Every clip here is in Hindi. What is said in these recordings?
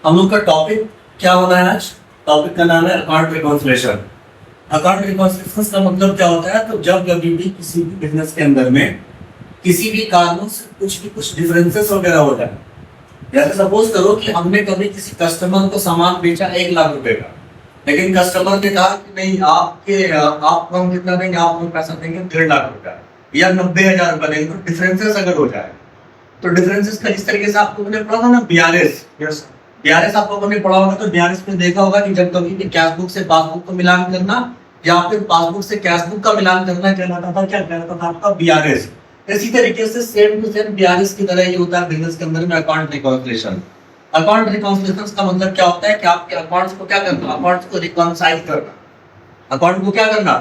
हम लोग का टॉपिक क्या होना है आज? टॉपिक का नाम है अकाउंट रिकॉन्सिलेशन। अकाउंट रिकॉन्सिलेशन का मतलब क्या होता है? तो जब कभी भी किसी भी बिजनेस के अंदर में किसी भी कारणों से कुछ डिफरेंसेस वगैरह हो जाए, जैसे सपोज करो कि हमने कभी किसी कस्टमर को सामान बेचा 1 लाख रुपए का, लेकिन कस्टमर ने कहा कि नहीं आपको हम कितना देंगे, आप हमें पैसा देंगे 1.5 लाख रुपया या 90,000 रुपया देंगे। तो डिफरेंसेस अगर हो जाए तो डिफरेंसेस का जिस तरीके से आपको मैंने पढ़ा था ना बीआरएस आपको मैंने पढ़ा होगा, तो बीआरएस में देखा होगा कि जब कभी भी कैश बुक से पासबुक का मिलान करना या फिर पासबुक से कैश बुक का मिलान करना कहलाता था, क्या कहलाता था आपका बीआरएस। इसी तरीके से सेम टू सेम बीआरएस की तरह ही होता है बिजनेस के अंदर में अकाउंट रिकॉन्सिलेशन। अकाउंट रिकॉन्सिलेशन का मतलब क्या होता है कि आपके अकाउंट्स को क्या करना, अकाउंट्स को रिकॉन्साइल करना। अकाउंट को क्या करना,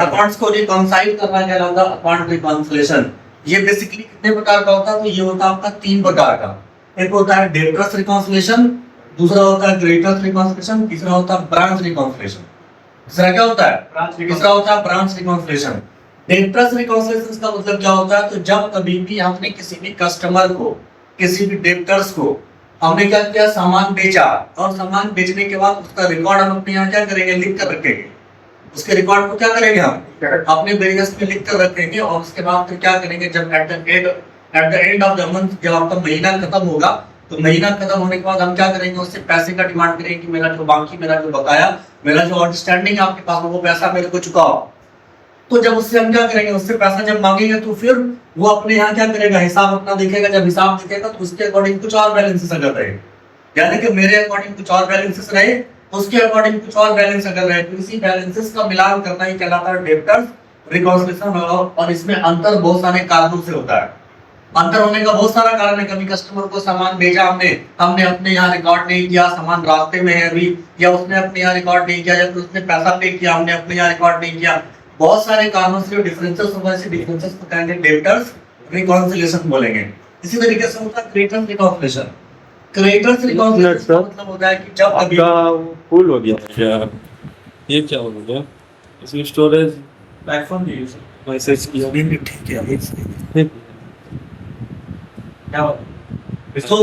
अकाउंट्स को रिकॉन्साइल करना कहलाता है अकाउंट रिकॉन्सिलेशन। ये बेसिकली कितने प्रकार का होता है? तो ये होता है आपका 3 प्रकार का। एक होता है डेब्टर्स रिकॉन्सिलेशन, दूसरा होता है क्रेडिटर्स रिकॉन्सिलेशन, तीसरा होता है ब्रांच रिकॉन्सिलेशन। तीसरा क्या होता है? तीसरा होता है ब्रांच रिकॉन्सिलेशन। डेब्टर्स रिकॉन्सिलेशन का मतलब क्या होता है? तो जब कभी भी हमने किसी भी कस्टमर को, किसी भी डेब्टर्स को हमने क्या किया, सामान बेचा, और सामान बेचने के बाद उसका रिकॉर्ड हम अपने यहाँ क्या करेंगे, लिख कर रखेंगे। उसके रिकॉर्ड को क्या करेंगे, हम अपने बिजनेस में लिख कर रखेंगे। और उसके बाद फिर क्या करेंगे, जब at the end of the month, जब आपका महीना खत्म होगा, तो महीना खत्म होने के बाद हम क्या करेंगे, उससे पैसे का डिमांड करेंगे कि मेरा जो बकाया, मेरा जो आउटस्टैंडिंग आपके पास वो पैसा मेरे को चुकाओ। तो जब उससे हम क्या करेंगे, उससे पैसा जब मांगेंगे तो फिर वो अपने यहाँ क्या करेगा, हिसाब अपना देखेगा। जब हिसाब देखेगा तो उसके अकॉर्डिंग कुछ और बैलेंसेस अगर रहे, यानी कि मेरे अकॉर्डिंग कुछ और बैलेंसेस रहे, उसके अकॉर्डिंग कुछ और बैलेंस अगर रहे, तो इसी बैलेंसेस का मिलान करना ही कहलाता है डेब्टर्स रिकॉन्सिलेशन। और इसमें अंतर बहुत सारे कारणों से होता है। अंतर होने का बहुत सारा कारण है। कभी कस्टमर को सामान भेजा हमने अपने यहाँ रिकॉर्ड नहीं किया, सामान रास्ते में है अभी, या उसने अपने यहाँ रिकॉर्ड नहीं किया, या फिर उसने पैसा पे किया, हमने अपने यहाँ रिकॉर्ड नहीं किया। बहुत सारे कारणों से डिफरेंसेस होगा, इसे डिफरेंसेस को कहेंगे डेब्टर्स रिकॉन्सिलेशन बोलेंगे। इसी तरीके से होता है क्रेडिटर्स रिकॉन्सिलेशन। क्रेडिटर्स रिकॉन्सिलेशन का मतलब होता है कि जब अभी फुल हो गया क्या, ये क्या हो गया, इसमें स्टोरेज प्लेटफॉर्म यूज मैसेज किया ठीक है क्या इसको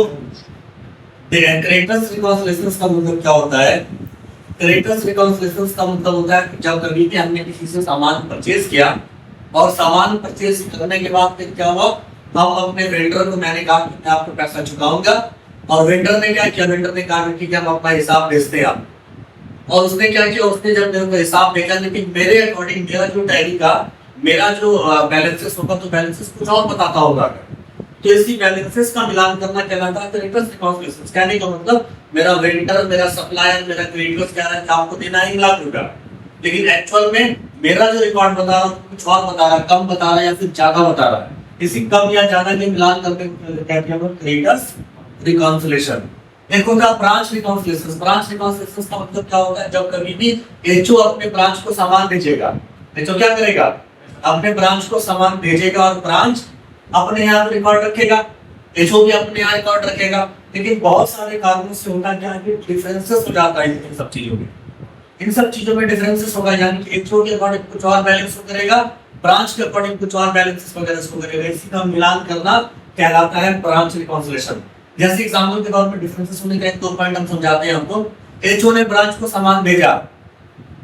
क्रेडिटर्स रिकॉन्सिलेशन का मतलब क्या होता है? क्रेडिटर्स रिकॉन्सिलेशन का मतलब होता है कि जब कभी भी हमने किसी से सामान परचेज किया, और सामान परचेज करने के बाद फिर क्या हुआ, हम अपने वेंडर को, मैंने कहा कि मैं आपको पैसा चुकाऊंगा, और वेंडर ने क्या किया, वेंडर ने कहा कि हम अपना हिसाब भेजते हैं आप। और उसने क्या किया, उसने जब मेरे को हिसाब भेजा, लेकिन मेरे अकॉर्डिंग मेरा जो टैली का मेरा जो बैलेंसेस होगा, तो बैलेंसेस कुछ और बताता होगा। तो इसी बैलेंसेस का मिलान करना कहलाता है क्रेडिटर्स रिकॉन्सिलेशन। कहने का मतलब मेरा वेंडर, मेरा सप्लायर, मेरा क्रेडिटर्स कह रहा है कि आपको देना है 1 लाख रुपया, लेकिन एक्चुअल में मेरा जो रिकॉर्ड बता रहा है कुछ और बता रहा है, कम बता रहा है या फिर ज्यादा बता रहा है। इसी कम या ज्यादा के मिलान करके कहते हैं क्रेडिटर्स रिकॉन्सिलेशन। एक होता है ब्रांच रिकॉन्सिलेशन। ब्रांच रिकॉन्सिलेशन का मतलब क्या होता है? जब कभी भी एचओ अपने ब्रांच को सामान भेजेगा, एचओ क्या करेगा, अपने ब्रांच को सामान भेजेगा, और ब्रांच अपने यहाँ रिकॉर्ड रखेगा, एचओ भी अपने यहाँ रिकॉर्ड रखेगा। लेकिन बहुत सारे कारणों से होता क्या है कि डिफरेंसेस हो जाता है इन सब चीजों में। इन सब चीजों में डिफरेंसेस होगा, यानी कि एचओ के अकॉर्डिंग कुछ और बैलेंस करेगा, ब्रांच के अकॉर्डिंग कुछ और बैलेंसेस वगैरह इसको करेगा। इसी का मिलान करना कहलाता है ब्रांच रिकॉन्सिलेशन। जैसे एग्जांपल के तौर पर डिफरेंसेस होने का 1-2 पॉइंट हम समझाते हैं आपको। एचओ ने ब्रांच को सामान भेजा,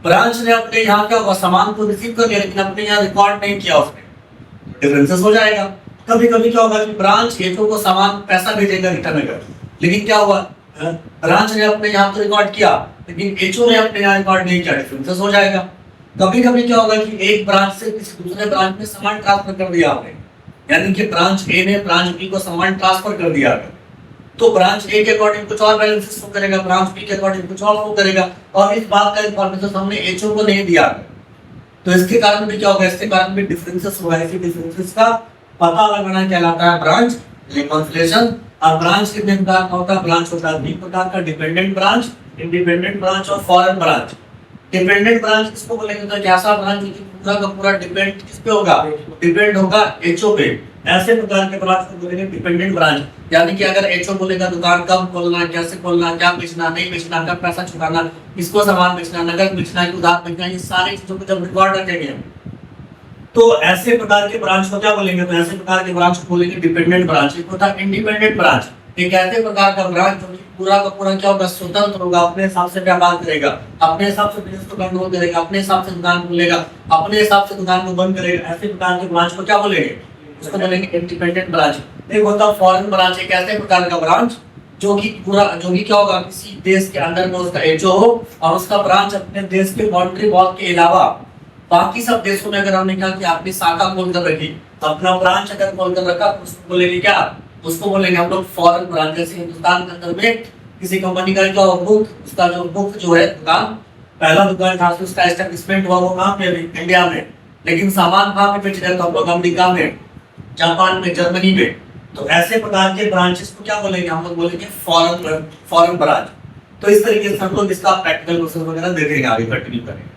ब्रांच ने अपने यहाँ क्या हुआ, सामान को रिसीव कर लिया, लेकिन अपने यहाँ रिकॉर्ड नहीं किया उसने, डिफरेंसेस हो जाएगा। कभी कभी क्या होगा कि ब्रांच एचओ को सामान पैसा भेजेगा रिटर्न अगर, लेकिन क्या हुआ, ब्रांच ने अपने यहाँ तो रिकॉर्ड किया, लेकिन एचओ ने अपने यहाँ रिकॉर्ड नहीं किया, डिफरेंसेस हो जाएगा। कभी कभी क्या होगा कि एक ब्रांच से किसी दूसरे ब्रांच में सामान ट्रांसफर कर दिया आपने, यानी कि ब्रांच ए ने ब्रांच बी को सामान ट्रांसफर कर दिया, तो ब्रांच ए के अकॉर्डिंग कुछ और बैलेंसेस शो करेगा, ब्रांच बी के अकॉर्डिंग कुछ और शो करेगा, और इस बात का इंफॉर्मेशन हमने एचओ को नहीं दिया। तो इसके कारण भी क्या होगा, इसके कारण भी डिफरेंसेस होगा। इसी डिफरेंसेस का पता लगाना कहलाता है ब्रांच रिकॉन्सिलेशन। और ब्रांच कितने प्रकार का होता है? ब्रांच होता है 3 प्रकार का, डिपेंडेंट ब्रांच, इंडिपेंडेंट ब्रांच और फॉरेन ब्रांच। डिपेंडेंट ब्रांच किसको बोलेंगे, तो ऐसा ब्रांच जो पूरा का पूरा डिपेंड किस पे होगा, डिपेंड होगा एचओ पे। ऐसे प्रकार के ब्रांच को बोलेंगे डिपेंडेंट ब्रांच, यानी कि अगर एचओ बोलेगा दुकान कब खोलना, कैसे खोलना, क्या बेचना, नहीं बेचना, कब पैसा चुकाना, किसको सामान बेचना, नगद बेचना, उधार बेचना, ये सारी चीजों को जब रिकॉर्ड रखेंगे, तो ऐसे प्रकार के ब्रांच को क्या बोलेंगे, तो ऐसे प्रकार के ब्रांच को बोलेंगे डिपेंडेंट ब्रांच। एक होता है इंडिपेंडेंट ब्रांच। एक ऐसे प्रकार का ब्रांच जो कि पूरा का पूरा क्या होगा, स्वतंत्र होगा, अपने हिसाब से व्यापार करेगा, अपने हिसाब से बिजनेस को कंट्रोल करेगा, अपने हिसाब से दुकान खोलेगा, अपने हिसाब से दुकान को बंद करेगा। ऐसे प्रकार के ब्रांच को क्या बोलेंगे, उसको बोलेंगे इंडिपेंडेंट ब्रांच। एक होता है फॉरेन ब्रांच, एक ऐसे प्रकार का ब्रांच जो कि क्या होगा, किसी देश के अंदर में उसका एचओ हो और उसका ब्रांच अपने देश के बाउंड्री वॉल के अलावा बाकी सब देशों में अगर हमने कहा कि आपने शाखा खोल कर रखी, अपना ब्रांच अगर खोल कर रखा, तो उसको बोलेंगे क्या, उसको बोलेंगे हम लोग फॉरेन ब्रांच। जैसे हिंदुस्तान के अंदर में किसी कंपनी का जो बुक, उसका जो बुक जो है दुकान, पहला दुकान था उसका एस्टेब्लिशमेंट हुआ, वो कहाँ पे, इंडिया में, लेकिन सामान कहाँ पे बेच रहे थे हम लोग, अमेरिका में, जापान में, जर्मनी में। तो ऐसे प्रकार के ब्रांचेस को क्या बोलेंगे, हम लोग बोलेंगे फॉरेन ब्रांच। तो इस तरीके से हम लोग इसका प्रैक्टिकल क्वेश्चन वगैरह देखेंगे, आगे कंटिन्यू करेंगे।